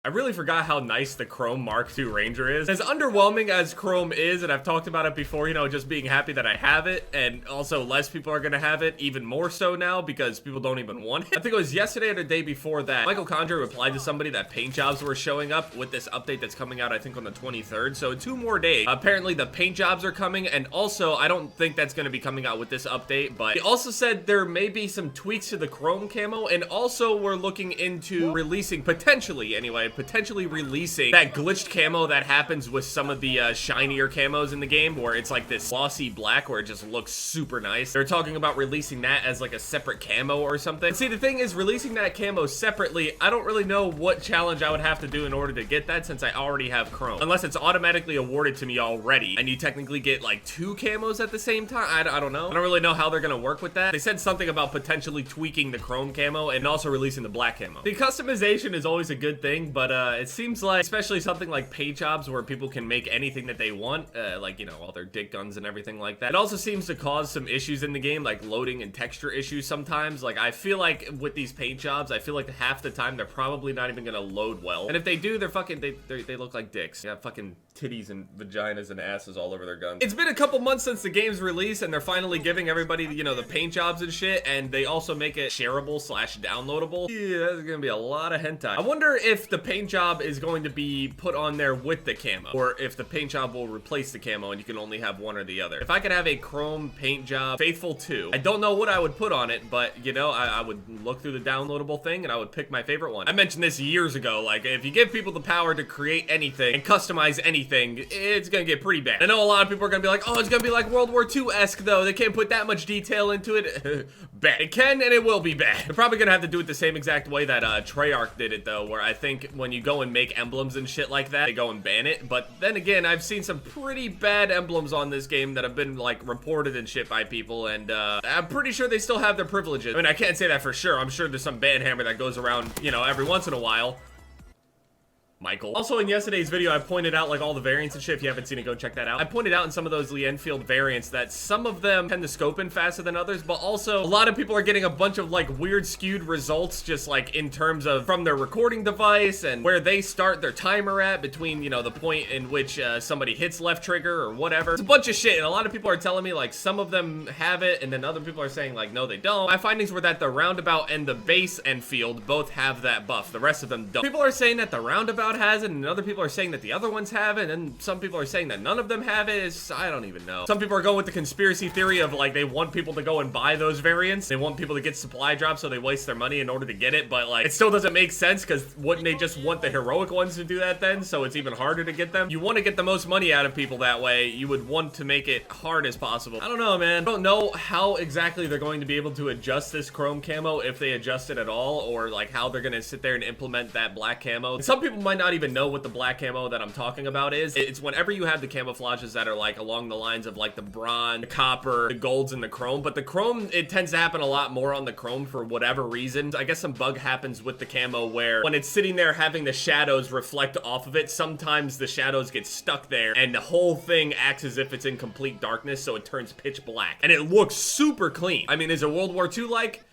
I really forgot how nice the Chrome Mark II Ranger is. As underwhelming as Chrome is, and I've talked about it before, you know, just being happy that I have it, and also less people are gonna have it, even more so now, because people don't even want it. I think it was yesterday or the day before that, Michael Condra replied to somebody that paint jobs were showing up with this update that's coming out, I think, on the 23rd, so in 2 more days. Apparently, the paint jobs are coming, and also, I don't think that's gonna be coming out with this update, but he also said there may be some tweaks to the Chrome camo, and also we're looking into releasing, potentially releasing that glitched camo that happens with some of the shinier camos in the game, where it's like this glossy black where it just looks super nice. They're talking about releasing that as like a separate camo or something. See, the thing is, releasing that camo separately, I don't really know what challenge I would have to do in order to get that, since I already have Chrome. Unless it's automatically awarded to me already, and you technically get like 2 camos at the same time. I don't know. I don't really know how they're gonna work with that. They said something about potentially tweaking the Chrome camo and also releasing the black camo. The customization is always a good thing, but it seems like, especially something like paint jobs where people can make anything that they want, like, you know, all their dick guns and everything like that. It also seems to cause some issues in the game, like loading and texture issues sometimes. Like, I feel like with these paint jobs, I feel like half the time they're probably not even gonna load well. And if they do, they're fucking, they look like dicks. They have fucking titties and vaginas and asses all over their guns. It's been a couple months since the game's release, and they're finally giving everybody, you know, the paint jobs and shit, and they also make it shareable / downloadable. Yeah, there's gonna be a lot of hentai. I wonder if the paint job is going to be put on there with the camo, or if the paint job will replace the camo and you can only have one or the other. If I could have a Chrome paint job Faithful 2, I don't know what I would put on it, but, you know, I would look through the downloadable thing and I would pick my favorite one. I mentioned this years ago, like, if you give people the power to create anything and customize anything, it's gonna get pretty bad. I know a lot of people are gonna be like, oh, it's gonna be like World War II-esque, though. They can't put that much detail into it. Bad. It can, and it will be bad. They're probably gonna have to do it the same exact way that Treyarch did it, though, where I think when you go and make emblems and shit like that, they go and ban it. But then again, I've seen some pretty bad emblems on this game that have been, like, reported and shit by people, and I'm pretty sure they still have their privileges. I mean, I can't say that for sure. I'm sure there's some banhammer that goes around, you know, every once in a while. Michael. Also, in yesterday's video, I pointed out, like, all the variants and shit. If you haven't seen it, go check that out. I pointed out in some of those Lee Enfield variants that some of them tend to scope in faster than others, but also a lot of people are getting a bunch of, like, weird skewed results, just, like, in terms of from their recording device and where they start their timer at between, you know, the point in which somebody hits left trigger or whatever. It's a bunch of shit, and a lot of people are telling me, like, some of them have it, and then other people are saying, like, no, they don't. My findings were that the roundabout and the base Enfield both have that buff. The rest of them don't. People are saying that the roundabout has it, and other people are saying that the other ones have it, and some people are saying that none of them have it. I don't even know. Some people are going with the conspiracy theory of, like, they want people to go and buy those variants. They want people to get supply drops, so they waste their money in order to get it, but, like, it still doesn't make sense, because wouldn't they just want the heroic ones to do that then, so it's even harder to get them? You want to get the most money out of people that way. You would want to make it hard as possible. I don't know, man. I don't know how exactly they're going to be able to adjust this Chrome camo, if they adjust it at all, or, like, how they're going to sit there and implement that black camo. Some people might not even know what the black camo that I'm talking about is. It's whenever you have the camouflages that are, like, along the lines of, like, the bronze, the copper, the golds, and the chrome, but the chrome, it tends to happen a lot more on the chrome for whatever reason. I guess some bug happens with the camo where when it's sitting there having the shadows reflect off of it, sometimes the shadows get stuck there and the whole thing acts as if it's in complete darkness, so it turns pitch black. And it looks super clean. I mean, is it World War II like?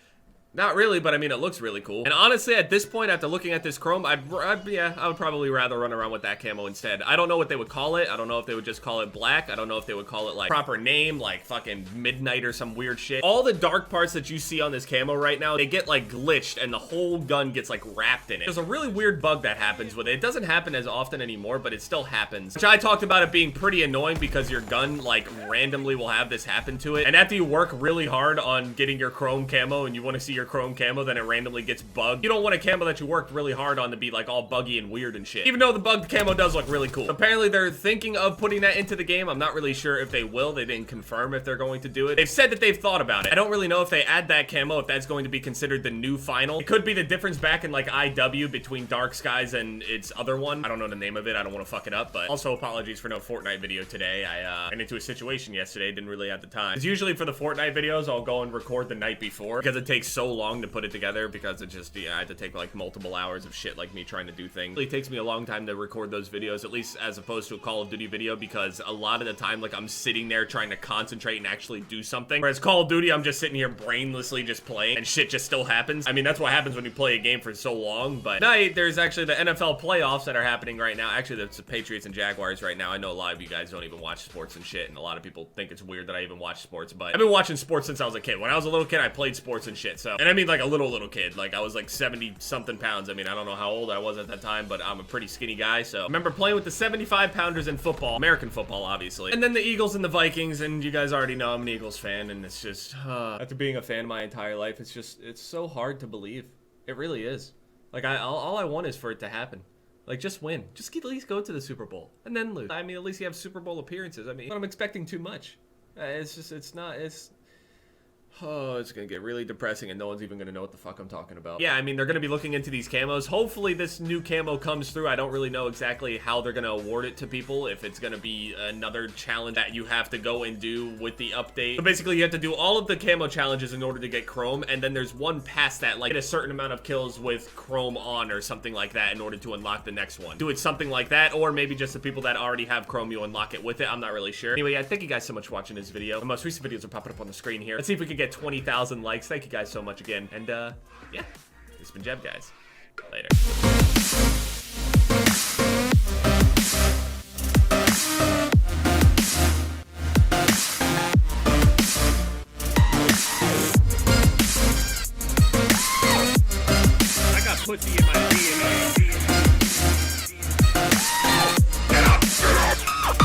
Not really, but I mean, it looks really cool. And honestly, at this point, after looking at this chrome, I would probably rather run around with that camo instead. I don't know what they would call it. I don't know if they would just call it black. I don't know if they would call it, like, proper name, like fucking midnight or some weird shit. All the dark parts that you see on this camo right now, they get, like, glitched and the whole gun gets, like, wrapped in it. There's a really weird bug that happens with it. It doesn't happen as often anymore, but it still happens. Which I talked about it being pretty annoying because your gun, like, randomly will have this happen to it. And after you work really hard on getting your chrome camo and you want to see your chrome camo, then it randomly gets bugged. You don't want a camo that you worked really hard on to be, like, all buggy and weird and shit. Even though the bugged camo does look really cool. Apparently, they're thinking of putting that into the game. I'm not really sure if they will. They didn't confirm if they're going to do it. They've said that they've thought about it. I don't really know if they add that camo, if that's going to be considered the new final. It could be the difference back in, like, IW between Dark Skies and its other one. I don't know the name of it. I don't want to fuck it up, but also apologies for no Fortnite video today. I ran into a situation yesterday. Didn't really have the time. Because usually for the Fortnite videos, I'll go and record the night before because it takes so so long to put it together because it just, yeah, I had to take like multiple hours of shit like me trying to do things. It really takes me a long time to record those videos, at least as opposed to a Call of Duty video, because a lot of the time, like, I'm sitting there trying to concentrate and actually do something. Whereas Call of Duty, I'm just sitting here brainlessly just playing and shit just still happens. I mean, that's what happens when you play a game for so long. But tonight, there's actually the NFL playoffs that are happening right now. Actually, it's the Patriots and Jaguars right now. I know a lot of you guys don't even watch sports and shit, and a lot of people think it's weird that I even watch sports, but I've been watching sports since I was a kid. When I was a little kid, I played sports and shit. So, and I mean like a little kid. Like, I was like 70 something pounds. I mean, I don't know how old I was at that time, but I'm a pretty skinny guy. So I remember playing with the 75 pounders in football, American football, obviously. And then the Eagles and the Vikings, and you guys already know I'm an Eagles fan, and it's just, after being a fan my entire life, it's so hard to believe. It really is. Like, all I want is for it to happen. Like, just win. Just at least go to the Super Bowl and then lose. I mean, at least you have Super Bowl appearances. I mean, I'm expecting too much. Oh, it's gonna get really depressing and no one's even gonna know what the fuck I'm talking about. Yeah, I mean, they're gonna be looking into these camos. Hopefully this new camo comes through. I don't really know exactly how they're gonna award it to people, if it's gonna be another challenge that you have to go and do with the update. So basically, you have to do all of the camo challenges in order to get Chrome, and then there's one past that, like, get a certain amount of kills with Chrome on or something like that in order to unlock the next one. Do it something like that, or maybe just the people that already have Chrome, you unlock it with it. I'm not really sure. Anyway, yeah, thank you guys so much for watching this video. The most recent videos are popping up on the screen here. Let's see if we can get 20,000 likes. Thank you guys so much again. And, yeah, this has been Jev, guys. Later. I got pussy in my ear.